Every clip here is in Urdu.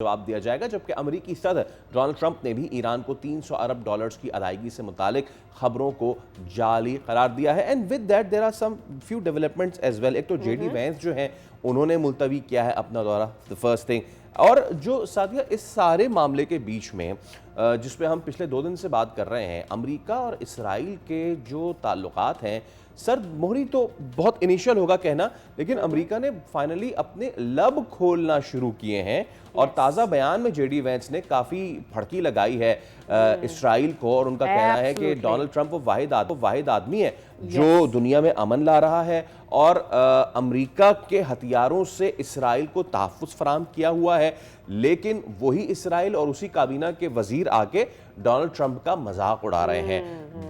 جواب دیا جائے گا، جبکہ امریکی صدر ڈونلڈ ٹرمپ نے بھی ایران کو $300 ارب کی ادائیگی سے متعلق خبروں کو جعلی قرار دیا ہے. And with that there are some few developments as well. ایک تو جے ڈی وینس جو ہیں انہوں نے ملتوی کیا ہے اپنا دورہ، the first thing. اور جو ساتھیہ اس سارے معاملے کے بیچ میں جس پہ ہم پچھلے 2 دن سے بات کر رہے ہیں، امریکہ اور اسرائیل کے جو تعلقات ہیں، سر مہری تو بہت انیشل ہوگا کہنا، لیکن امریکہ نے فائنلی اپنے لب کھولنا شروع کیے ہیں. اور تازہ بیان میں جے ڈی وینس نے کافی پھڑکی لگائی ہے اسرائیل کو، اور ان کا کہنا ہے کہ ڈونلڈ ٹرمپ وہ واحد آدمی ہے جو دنیا میں امن لا رہا ہے، اور امریکہ کے ہتھیاروں سے اسرائیل کو تحفظ فراہم کیا ہوا ہے. لیکن وہی اسرائیل اور اسی کابینہ کے وزیر آ کے ڈونلڈ ٹرمپ کا مذاق اڑا رہے ہیں.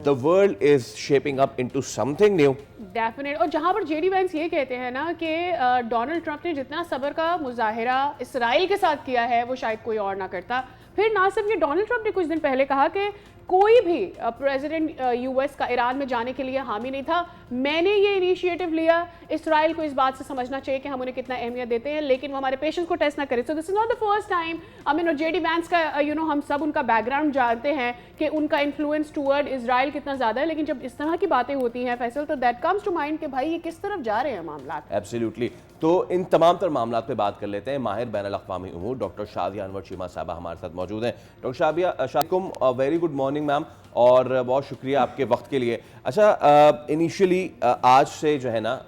The world is shaping up into something new. Definite. اور جہاں پر جے ڈی وینس یہ کہتے ہیں نا کہ ڈونلڈ ٹرمپ نے جتنا صبر کا مظاہرہ اسرائیل کے ساتھ کیا ہے وہ شاید کوئی اور نہ کرتا. پھر نہ صرف یہ ڈونلڈ ٹرمپ نے کچھ دن پہلے کہا کہ کوئی بھی پریزیڈنٹ یو ایس کا ایران میں جانے کے لیے حامی نہیں تھا، میں نے یہ انیشیٹو لیا. اسرائیل کو اس بات سے سمجھنا چاہیے کہ ہم انہیں کتنا اہمیت دیتے ہیں، لیکن وہ ہمارے پیشنس کو ٹیسٹ نہ کرے. So this is not the first time. اور جے ڈی وینس کا ہم سب ان کا بیک گراؤنڈ جانتے ہیں کہ ان کا انفلوئنس ٹورڈ اسرائیل کتنا زیادہ ہے، لیکن جب اس طرح کی باتیں ہوتی ہیں فیصل تو دیٹ کمز ٹو مائنڈ کہ بھائی یہ کس طرف جا رہے ہیں معاملات. ایبسلیوٹلی. تو ان تمام تر معاملات پہ بات کر لیتے ہیں. ماہر بین الاقوامی امور ڈاکٹر شادیہ انور چیمہ صاحبہ ہمارے ساتھ موجود ہیں. Doctor Shadia very good morning ma'am, اور بہت شکریہ آپ کے وقت کے لیے. اچھا، انیشلی آج سے جو ہے نا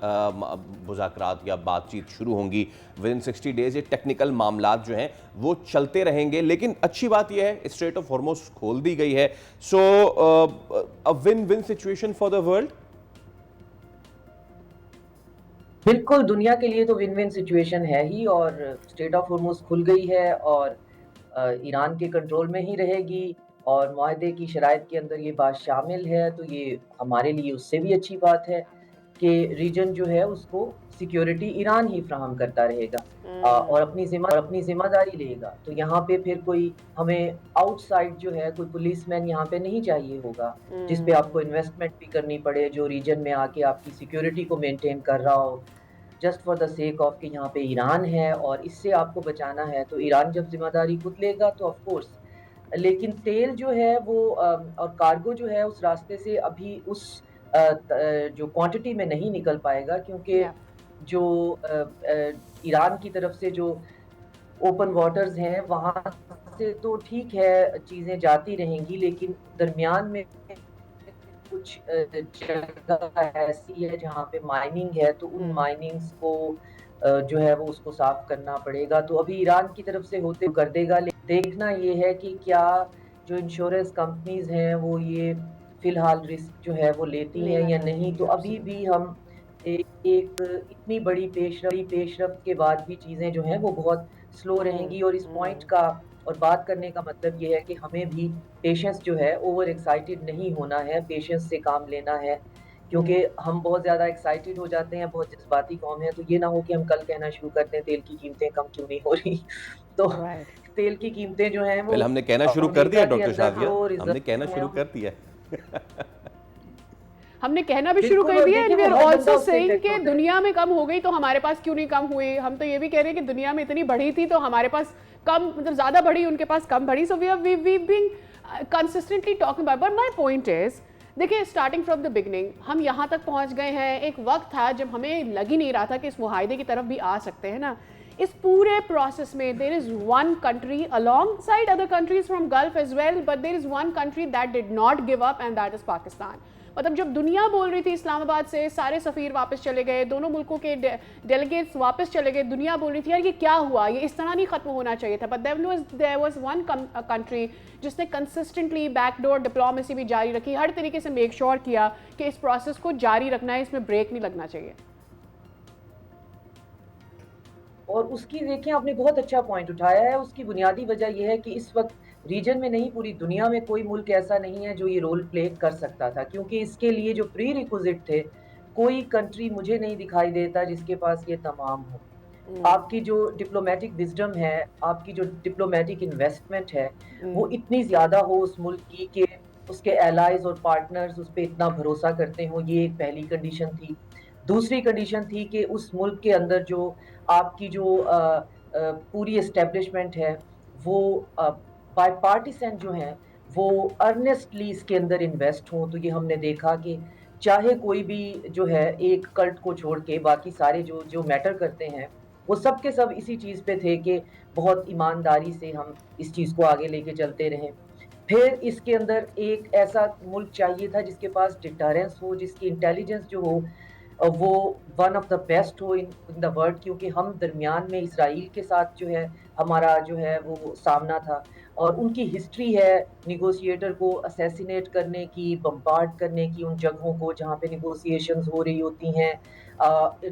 مذاکرات یا بات چیت شروع ہوں گی ودن 60 days. یہ ٹیکنیکل معاملات جو ہیں وہ چلتے رہیں گے، لیکن اچھی بات یہ ہے اسٹریٹ آف ہارموز کھول دی گئی ہے. So win win situation for the world. بالکل، دنیا کے لیے تو ون ون سچویشن ہے ہی، اور اسٹریٹ آف ہارموز کھل گئی ہے اور ایران کے کنٹرول میں ہی رہے گی، اور معاہدے کی شرائط کے اندر یہ بات شامل ہے. تو یہ ہمارے لیے اس سے بھی اچھی بات ہے کہ ریجن جو ہے اس کو سیکیورٹی ایران ہی فراہم کرتا رہے گا اور اپنی ذمہ داری لے گا. تو یہاں پہ پھر کوئی ہمیں آؤٹ سائڈ جو ہے کوئی پولیس مین یہاں پہ نہیں چاہیے ہوگا جس پہ آپ کو انویسٹمنٹ بھی کرنی پڑے، جو ریجن میں آ کے آپ کی سیکیورٹی کو مینٹین کر رہا ہو just for the sake of کہ یہاں پہ ایران ہے اور اس سے آپ کو بچانا ہے. تو ایران جب ذمہ داری خود لے گا تو آف کورس. لیکن تیل جو ہے وہ اور کارگو جو ہے اس راستے سے ابھی اس جو کوانٹٹی میں نہیں نکل پائے گا، کیونکہ جو ایران کی طرف سے جو اوپن واٹرز ہیں وہاں سے تو ٹھیک ہے چیزیں جاتی رہیں گی، لیکن درمیان میں کچھ جگہ ایسی ہے جہاں پہ مائننگ ہے، تو ان مائننگز کو جو ہے وہ اس کو صاف کرنا پڑے گا. تو ابھی ایران کی طرف سے ہوتے کر دے گا، لیکن دیکھنا یہ ہے کہ کیا جو انشورنس کمپنیز ہیں وہ یہ فی الحال رسک جو ہے وہ لیتی ہیں یا نہیں. تو ابھی بھی ہم ایک اتنی بڑی پیش رفت کے بعد بھی چیزیں جو ہیں وہ بہت سلو رہیں گی. اور اس پوائنٹ کا اور بات کرنے کا مطلب یہ ہے کہ ہمیں بھی پیشنس جو ہے اوور ایکسائٹیڈ نہیں ہونا ہے، پیشنس سے کام لینا ہے، کیونکہ ہم بہت زیادہ ایکسائٹیڈ ہو جاتے ہیں، بہت جذباتی قوم ہے. تو یہ نہ ہو کہ ہم کل کہنا شروع کرتے ہیں تیل کی قیمتیں کم کیوں نہیں ہو رہی. تو تیل کی قیمتیں جو ہیں وہ ہم نے کہنا شروع کر دیا ڈاکٹر شادیہ، ہم نے کہنا شروع کر دیا ہم نے کہنا بھی شروع کر دیا. And we are also seeing کہ دنیا میں کم ہو گئی تو ہمارے پاس کیوں نہیں کم ہوئی. ہم تو یہ بھی کہہ رہے ہیں کہ دنیا میں اتنی بڑھی تھی تو ہمارے پاس کم، مطلب زیادہ بڑھی، ان کے پاس کم بڑھی. So we being consistently talking about. But my point is, دیکھیں اسٹارٹنگ فرام دا بگننگ ہم یہاں تک پہنچ گئے ہیں. ایک وقت تھا جب ہمیں لگ ہی نہیں رہا تھا کہ اس معاہدے کی طرف بھی آ سکتے ہیں نا. اس پورے پروسیس میں there is one country alongside other countries from Gulf as well, but there is one country that did not give up and that is Pakistan. مطلب جب دنیا بول رہی تھی اسلام آباد سے سارے سفیر واپس چلے گئے، دونوں ملکوں کے ڈیلیگیٹس واپس چلے گئے، دنیا بول رہی تھی یار یہ کیا ہوا، یہ اس طرح نہیں ختم ہونا چاہیے تھا. But there was one country جس نے کنسسٹنٹلی بیک ڈور ڈپلومیسی بھی جاری رکھی، ہر طریقے سے میک شور کیا کہ اس پروسیس کو جاری رکھنا ہے، اس میں بریک نہیں لگنا چاہیے. اور اس کی دیکھیں آپ نے بہت اچھا پوائنٹ اٹھایا ہے. اس کی بنیادی وجہ یہ ہے کہ اس وقت ریجن میں نہیں پوری دنیا میں کوئی ملک ایسا نہیں ہے جو یہ رول پلے کر سکتا تھا، کیونکہ اس کے لیے جو پری ریکوزٹ تھے کوئی کنٹری مجھے نہیں دکھائی دیتا جس کے پاس یہ تمام ہو. آپ کی جو ڈپلومیٹک وزڈم ہے، آپ کی جو ڈپلومیٹک انویسٹمنٹ ہے وہ اتنی زیادہ ہو اس ملک کی کہ اس کے ایلائز اور پارٹنرز اس پہ اتنا بھروسہ کرتے ہوں. یہ ایک پہلی کنڈیشن تھی. دوسری کنڈیشن تھی کہ اس ملک کے اندر جو آپ کی جو پوری اسٹیبلشمنٹ ہے وہ بائی پارٹیسن جو ہیں وہ ارنیسٹلی اس کے اندر انویسٹ ہوں. تو یہ ہم نے دیکھا کہ چاہے کوئی بھی جو ہے ایک کلٹ کو چھوڑ کے باقی سارے جو میٹر کرتے ہیں وہ سب کے سب اسی چیز پہ تھے کہ بہت ایمانداری سے ہم اس چیز کو آگے لے کے چلتے رہیں. پھر اس کے اندر ایک ایسا ملک چاہیے تھا جس کے پاس ڈٹرنس ہو, جس کی انٹیلیجنس جو ہو وہ one of the best who in the world, کیونکہ ہم درمیان میں اسرائیل کے ساتھ جو ہے ہمارا جو ہے وہ سامنا تھا, اور ان کی ہسٹری ہے نیگوسیٹر کو اسیسینیٹ کرنے کی, بمبارڈ کرنے کی ان جگہوں کو جہاں پہ نیگوسیشنز ہو رہی ہوتی ہیں,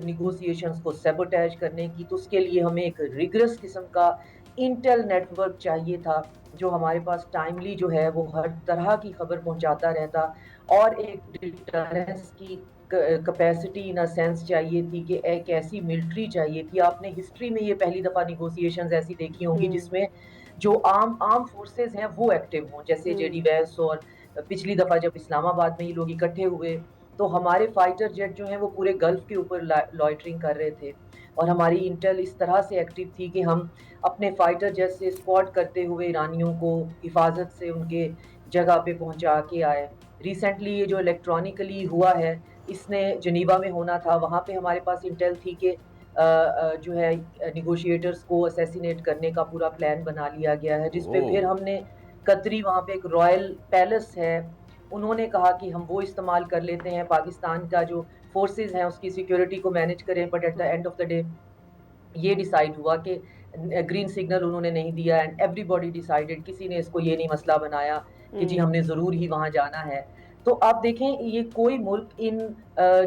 نیگوسیشنز کو سیبوٹیج کرنے کی. تو اس کے لیے ہمیں ایک ریگرس قسم کا انٹیل نیٹ ورک چاہیے تھا جو ہمارے پاس ٹائملی جو ہے وہ ہر طرح کی خبر پہنچاتا رہتا, اور ایک ڈٹرنس کی کیپیسٹی ان سینس چاہیے تھی کہ ایک ایسی ملٹری چاہیے تھی. آپ نے ہسٹری میں یہ پہلی دفعہ نیگوسیشنز ایسی دیکھی ہوں گی جس میں جو عام فورسز ہیں وہ ایکٹیو ہوں, جیسے جے ڈی ویس, اور پچھلی دفعہ جب اسلام آباد میں یہ لوگ اکٹھے ہوئے تو ہمارے فائٹر جیٹ جو ہیں وہ پورے گلف کے اوپر لائٹرنگ کر رہے تھے, اور ہماری انٹیل اس طرح سے ایکٹیو تھی کہ ہم اپنے فائٹر جیٹ سے اسپاٹ کرتے ہوئے ایرانیوں کو حفاظت سے ان کے جگہ پہ پہنچا کے آئے. ریسنٹلی یہ جو الیکٹرانکلی ہوا ہے اس نے جنیوا میں ہونا تھا, وہاں پہ ہمارے پاس انٹیل تھی کہ جو ہے نیگوشیٹرز کو اسیسینیٹ کرنے کا پورا پلان بنا لیا گیا ہے, جس پہ پھر ہم نے قطری, وہاں پہ ایک رائل پیلس ہے, انہوں نے کہا کہ ہم وہ استعمال کر لیتے ہیں, پاکستان کا جو فورسز ہیں اس کی سیکیورٹی کو مینیج کریں, but at the end of the day یہ ڈیسائیڈ ہوا کہ گرین سگنل انہوں نے نہیں دیا, اینڈ ایوری باڈی ڈیسائیڈڈ, کسی نے اس کو یہ نہیں مسئلہ بنایا کہ جی ہم نے ضرور ہی وہاں جانا ہے. تو آپ دیکھیں یہ کوئی ملک ان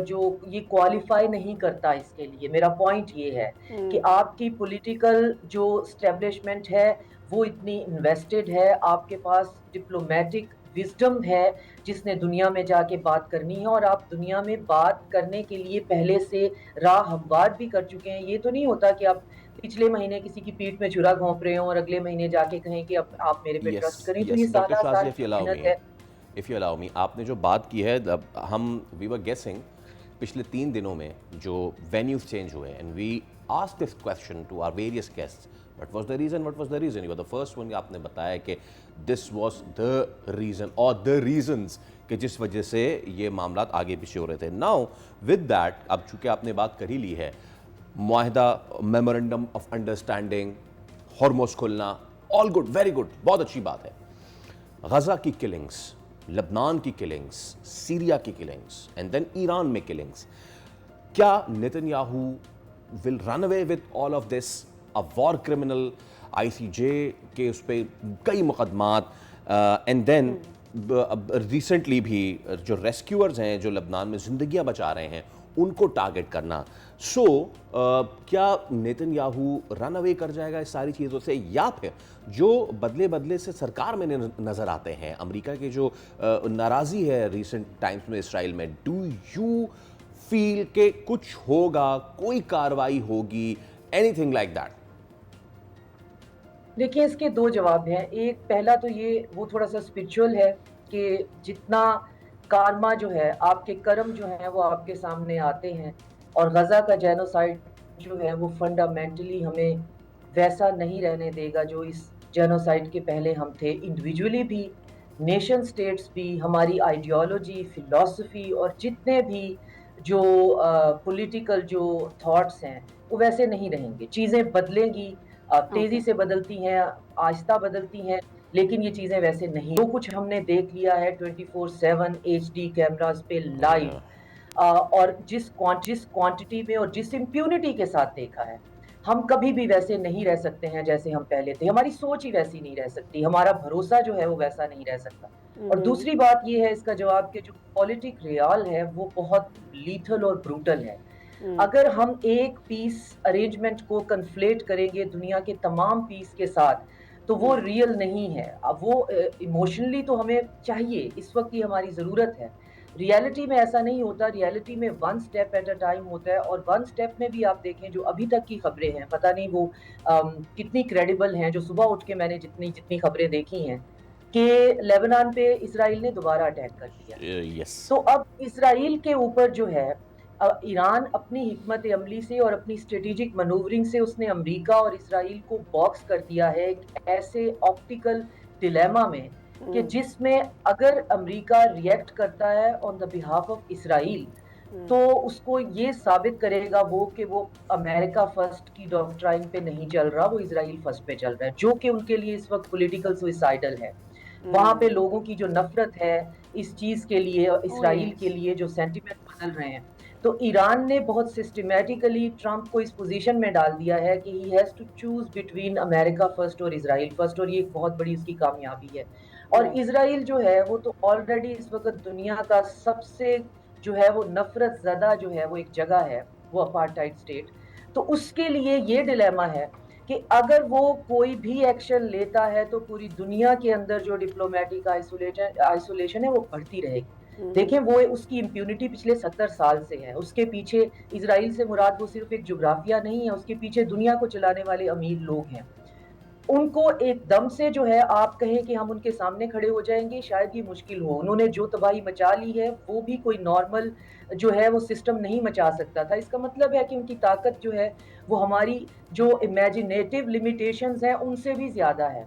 جو یہ کوالیفائی نہیں کرتا اس کے لیے. میرا پوائنٹ یہ ہے کہ آپ کی پولیٹیکل جو اسٹیبلشمنٹ ہے وہ اتنی انویسٹڈ ہے, آپ کے پاس ڈپلومیٹک وزڈم ہے جس نے دنیا میں جا کے بات کرنی ہے, اور آپ دنیا میں بات کرنے کے لیے پہلے سے راہ ہموار بھی کر چکے ہیں. یہ تو نہیں ہوتا کہ آپ پچھلے مہینے کسی کی پیٹھ میں چھرا گھونپ رہے ہوں اور اگلے مہینے جا کے کہیں کہ اب آپ میرے پہ ٹرسٹ کریں. تو یہ سارا محنت ہے. if you allow me, آپ نے جو بات کی ہے, ہم we were guessing پچھلے 3 دنوں میں جو venues change ہوئے, and we asked this question to our various guests, what was the reason, you were the first one, آپ نے بتایا کہ this was the reason or the reasons کہ جس وجہ سے یہ معاملات آگے پیچھے ہو رہے تھے. now with that, اب چونکہ آپ نے بات کر ہی لی ہے, معاہدہ میمورنڈم آف انڈرسٹینڈنگ, ہرمز کھلنا, all good, very good, بہت اچھی بات ہے. غزہ کی کلنگس, لبنان کی کلنگس, سیریا کی کلنگس, اینڈ دین ایران میں کلنگس, کیا Netanyahu will run away with all of this, a war criminal, I C J کے اس پہ کئی مقدمات, اینڈ دین ریسنٹلی بھی جو ریسکیورز ہیں جو لبنان میں زندگیاں بچا رہے ہیں ان کو ٹارگٹ کرنا. سو کیا نیتن یاہو رن اوے کر جائے گا اس ساری چیزوں سے, یا پھر جو بدلے سے سرکار میں نظر آتے ہیں, امریکہ کے جو ناراضی ہے ریسنٹ ٹائمز میں اسرائیل میں, ڈو یو فیل کہ کچھ ہوگا, کوئی کاروائی ہوگی, اینی تھنگ لائک دیٹ؟ دیکھیں اس کے 2 جواب ہیں. ایک پہلا تو یہ وہ تھوڑا سا اسپرچول ہے کہ جتنا کارما جو ہے, آپ کے کرم جو ہیں وہ آپ کے سامنے آتے ہیں, اور غزہ کا جینوسائیڈ جو ہے وہ فنڈامنٹلی ہمیں ویسا نہیں رہنے دے گا جو اس جینوسائیڈ کے پہلے ہم تھے. انڈیویجولی بھی, نیشن سٹیٹس بھی, ہماری آئیڈیالوجی, فلسفی, اور جتنے بھی جو پولیٹیکل جو تھاٹس ہیں وہ ویسے نہیں رہیں گے. چیزیں بدلیں گی, تیزی سے بدلتی ہیں, آہستہ بدلتی ہیں, لیکن یہ چیزیں ویسے نہیں. جو کچھ ہم نے دیکھ لیا ہے 24/7 HD کیمراز پہ لائیو, اور جس کوانٹٹی میں اور جس امپیونٹی کے ساتھ دیکھا ہے, ہم کبھی بھی ویسے نہیں رہ سکتے ہیں جیسے ہم پہلے تھے. ہماری سوچ ہی ویسی نہیں رہ سکتی, ہمارا بھروسہ جو ہے وہ ویسا نہیں رہ سکتا. اور دوسری بات یہ ہے اس کا جواب کہ جو پولیٹک ریال ہے وہ بہت لیتھل اور بروٹل ہے. اگر ہم ایک پیس ارینجمنٹ کو کنفلیٹ کریں گے دنیا کے تمام پیس کے ساتھ تو وہ ریئل نہیں ہے. اب وہ ایموشنلی تو ہمیں چاہیے, اس وقت یہ ہماری ضرورت ہے. ریالٹی میں ایسا نہیں ہوتا. ریالٹی میں 1 سٹیپ ایٹ اے ٹائم ہوتا ہے, اور 1 سٹیپ میں بھی آپ دیکھیں جو ابھی تک کی خبریں ہیں, پتہ نہیں وہ کتنی کریڈیبل ہیں. جو صبح اٹھ کے میں نے جتنی خبریں دیکھی ہیں کہ لیبنان پہ اسرائیل نے دوبارہ اٹیک کر دیا. تو اب اسرائیل کے اوپر جو ہے ایران اپنی حکمت عملی سے اور اپنی اسٹریٹجک منورنگ سے اس نے امریکہ اور اسرائیل کو باکس کر دیا ہے ایک ایسے آپٹیکل ڈیلیما میں کہ جس میں اگر امریکہ ریئیکٹ کرتا ہے آن دا بہاف آف اسرائیل تو اس کو یہ ثابت کرے گا وہ کہ وہ امریکہ فرسٹ کی ڈاکٹرائن پہ نہیں چل رہا، وہ اسرائیل فرسٹ پہ چل رہا ہے، جو کہ ان کے لیے اس وقت پولیٹیکل سوئسائڈل ہے. وہاں پہ لوگوں کی جو نفرت ہے اس چیز کے لیے، اسرائیل کے لیے جو سینٹیمنٹ بدل رہے ہیں، تو ایران نے بہت سسٹمیٹیکلی ٹرمپ کو اس پوزیشن میں ڈال دیا ہے کہ he has to choose between امریکہ فرسٹ اور اسرائیل فرسٹ، اور یہ ایک بہت بڑی اس کی کامیابی ہے. اور اسرائیل جو ہے وہ تو آلریڈی اس وقت دنیا کا سب سے جو ہے وہ نفرت زدہ جو ہے وہ ایک جگہ ہے، وہ اپارٹائڈ اسٹیٹ. تو اس کے لیے یہ ڈیلیما ہے کہ اگر وہ کوئی بھی ایکشن لیتا ہے تو پوری دنیا کے اندر جو ڈپلومیٹک آئسولیشن ہے وہ بڑھتی رہے گی. دیکھیں وہ اس کی امپیونٹی پچھلے 70 سال سے ہے. اس کے پیچھے اسرائیل سے مراد وہ صرف ایک جغرافیہ نہیں ہے، اس کے پیچھے دنیا کو چلانے والے امیر لوگ ہیں. ان کو ایک دم سے جو ہے آپ کہیں کہ ہم ان کے سامنے کھڑے ہو جائیں گے، شاید یہ مشکل ہو. انہوں نے جو تباہی مچا لی ہے وہ بھی کوئی نارمل جو ہے وہ سسٹم نہیں مچا سکتا تھا. اس کا مطلب ہے کہ ان کی طاقت جو ہے وہ ہماری جو امیجنیٹو لمیٹیشنز ہیں ان سے بھی زیادہ ہے.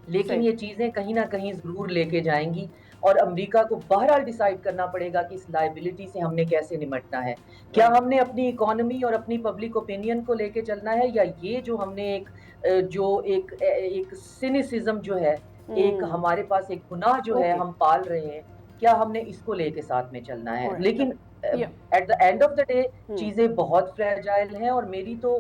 لیکن یہ چیزیں کہیں نہ کہیں ضرور لے کے جائیں گی، اور امریکہ کو بہرحال ڈیسائیڈ کرنا پڑے گا کہ اس لائبلٹی سے ہم نے کیسے نمٹنا ہے. کیا ہم نے اپنی اکانومی اور اپنی پبلک اوپینین کو لے کے چلنا ہے، یا یہ جو ہم نے ایک سینیسزم جو ہے، ایک ہمارے پاس ایک گناہ جو ہے ہم پال رہے ہیں، کیا ہم نے اس کو لے کے ساتھ میں چلنا ہے. لیکن at the end of the day چیزیں بہت فریجائل ہیں، اور میری تو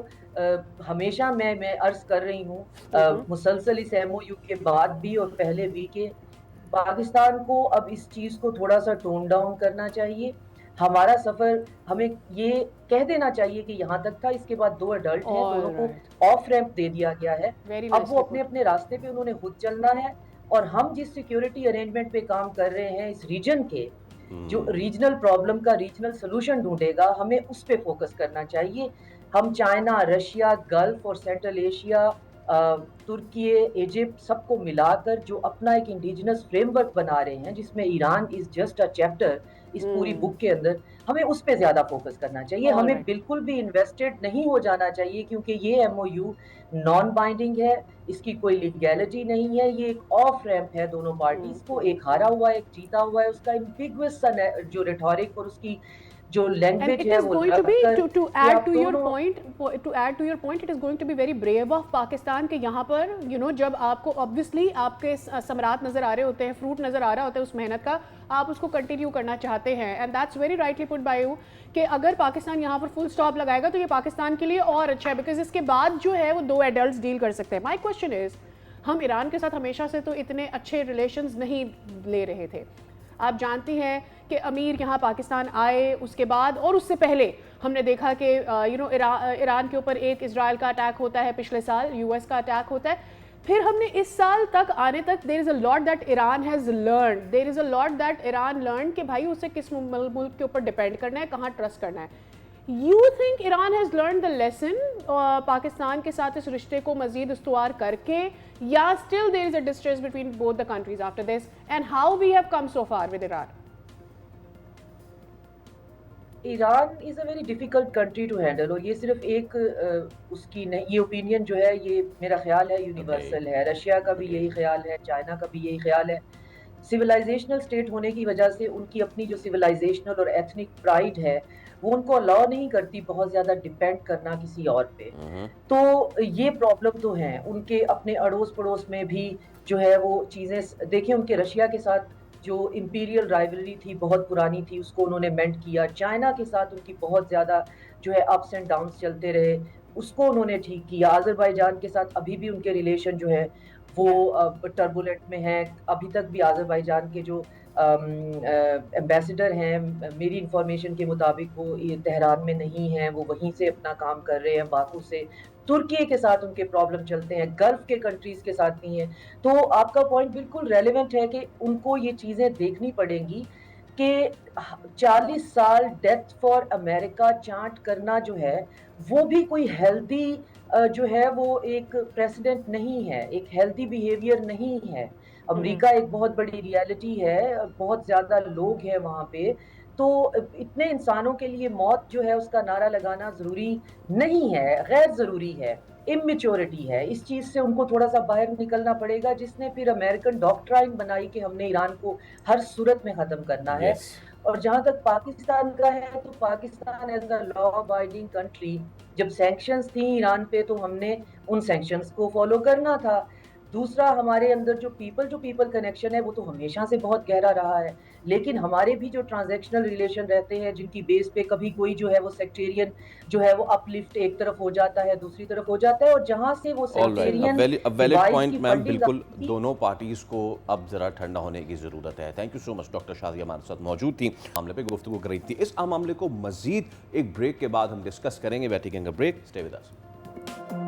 ہمیشہ میں عرض کر رہی ہوں مسلسل اس ایم او یو کے بعد بھی اور پہلے بھی کہ پاکستان کو اب اس چیز کو تھوڑا سا ٹون ڈاؤن کرنا چاہیے. ہمارا سفر ہمیں یہ کہہ دینا چاہیے کہ یہاں تک تھا، اس کے بعد 2 ایڈلٹ ہیں، دونوں کو آف ریمپ دے دیا گیا ہے. اب وہ اپنے اپنے راستے پہ انہوں نے خود چلنا ہے، اور ہم جس سیکیورٹی ارینجمنٹ پہ کام کر رہے ہیں اس ریجن کے، جو ریجنل پرابلم کا ریجنل سلوشن ڈھونڈے گا، ہمیں اس پہ فوکس کرنا چاہیے. ہم چائنا، رشیا، گلف اور سینٹرل ایشیا، ترکی، ایجپٹ سب کو ملا کر جو اپنا ایک انڈیجنس فریم ورک بنا رہے ہیں، جس میں Iran is just a chapter اس پوری بک کے اندر، ہمیں اس پہ زیادہ فوکس کرنا چاہیے. ہمیں بالکل بھی انویسٹڈ نہیں ہو جانا چاہیے، کیونکہ یہ M O U non binding ہے، اس کی کوئی لیگیلٹی نہیں ہے. یہ ایک آف ریمپ ہے دونوں پارٹیز کو، ایک ہارا ہوا ہے، ایک جیتا ہوا ہے. اس کا ایمبیگوس جو ریٹورک اور اس کی جو لینگویج ہے وہ to add to your point, it is going to be very brave of Pakistan کہ یہاں پر جب آپ کو obviously آپ کے ثمرات نظر آ رہے ہوتے ہیں، فروٹ نظر آ رہا ہوتا ہے اس محنت کا، آپ اس کو کنٹینیو کرنا چاہتے ہیں. And that's very rightly put by you کہ اگر پاکستان یہاں پر فل اسٹاپ لگائے گا تو یہ پاکستان کے لیے اور اچھا ہے، بیکاز اس کے بعد جو ہے وہ 2 ایڈلٹس ڈیل کر سکتے ہیں. مائی کوشچن از، ہم ایران کے ساتھ ہمیشہ سے تو اتنے اچھے ریلیشنز نہیں لے رہے تھے. آپ جانتی ہیں کہ امیر یہاں پاکستان آئے، اس کے بعد اور اس سے پہلے ہم نے دیکھا کہ ایران کے اوپر ایک اسرائیل کا اٹیک ہوتا ہے، پچھلے سال یو ایس کا اٹیک ہوتا ہے. پھر ہم نے اس سال تک آنے تک there is a lot that Iran has learned, there is a lot that Iran learned کہ بھائی اسے کس ملک کے اوپر ڈیپینڈ کرنا ہے، کہاں ٹرسٹ کرنا ہے. You think Iran has learned the lesson Pakistan کے ساتھ اس رشتے کو مزید استوار کر کے، یا still there is a distrust between both the countries after this, and how we have come so far with Iran? Iran is a very difficult country to handle, اور یہ صرف ایک اس کی یہ اوپینین جو ہے یہ میرا خیال ہے یونیورسل ہے. رشیا کا بھی یہی خیال ہے، چائنا کا بھی یہی خیال ہے. سویلائزیشنل اسٹیٹ ہونے کی وجہ سے ان کی اپنی جو سویلائزیشنل اور ایتھنک پرائڈ ہے وہ ان کو الاؤ نہیں کرتی بہت زیادہ ڈیپینڈ کرنا کسی اور پہ. تو یہ پرابلم تو ہیں ان کے اپنے اڑوس پڑوس میں بھی جو ہے وہ چیزیں. دیکھیں ان کے رشیا کے ساتھ جو امپیریل رائیولری تھی بہت پرانی تھی، اس کو انہوں نے مینٹ کیا. چائنا کے ساتھ ان کی بہت زیادہ جو ہے اپس اینڈ ڈاؤنس چلتے رہے، اس کو انہوں نے ٹھیک کیا. آذربائیجان کے ساتھ ابھی بھی ان کے ریلیشن جو ہے وہ ٹربولنٹ میں ہیں. ابھی تک بھی آذربائیجان کے جو ایمبیسڈر ہیں، میری انفارمیشن کے مطابق وہ تہران میں نہیں ہیں، وہ وہیں سے اپنا کام کر رہے ہیں باکو سے. ترکی کے ساتھ ان کے پرابلم چلتے ہیں، گلف کے کنٹریز کے ساتھ نہیں ہیں. تو آپ کا پوائنٹ بالکل ریلیونٹ ہے کہ ان کو یہ چیزیں دیکھنی پڑیں گی کہ 40 سال ڈیتھ فار امریکہ چانٹ کرنا جو ہے وہ بھی کوئی ہیلدی جو ہے وہ ایک پریسیڈنٹ نہیں ہے، ایک ہیلدی بیہیویئر نہیں ہے. امریکہ ایک بہت بڑی ریالٹی ہے، بہت زیادہ لوگ ہیں وہاں پہ تو اتنے انسانوں کے لیے موت جو ہے اس کا نعرہ لگانا ضروری نہیں ہے، غیر ضروری ہے، اممیچورٹی ہے. اس چیز سے ان کو تھوڑا سا باہر نکلنا پڑے گا، جس نے پھر امریکن ڈاکٹرائن بنائی کہ ہم نے ایران کو ہر صورت میں ختم کرنا ہے. یس اور جہاں تک پاکستان کا ہے تو Pakistan as a law abiding country, جب سینکشنز تھیں ایران پہ تو ہم نے ان سینکشنز کو فالو کرنا تھا. دوسرا، ہمارے اندر جو پیپل کنیکشن ہے وہ تو ہمیشہ سے بہت گہرا رہا ہے، لیکن ہمارے بھی جو ٹرانزیکشنل ریلیشن رہتے ہیں جن کی بیس پہ کبھی کوئی جو ہے وہ سیکٹیرین جو ہے وہ اپ لفٹ ایک طرف ہو جاتا ہے، دوسری طرف ہو جاتا ہے، اور جہاں سے وہ all right sectarian valid device point کی میم. فنڈنگ بالکل آتی تھی. دونوں پارٹیز کو اب ذرا ٹھنڈا ہونے کی ضرورت ہے. Thank you so much. Doctor Shazia ہمارے ساتھ موجود تھیں، معاملے پہ گفتگو کر رہی تھی. اس معاملے کو مزید ایک بریک کے بعد ہم ڈسکس کریں گے. بیٹھے گے بریک. Stay with us.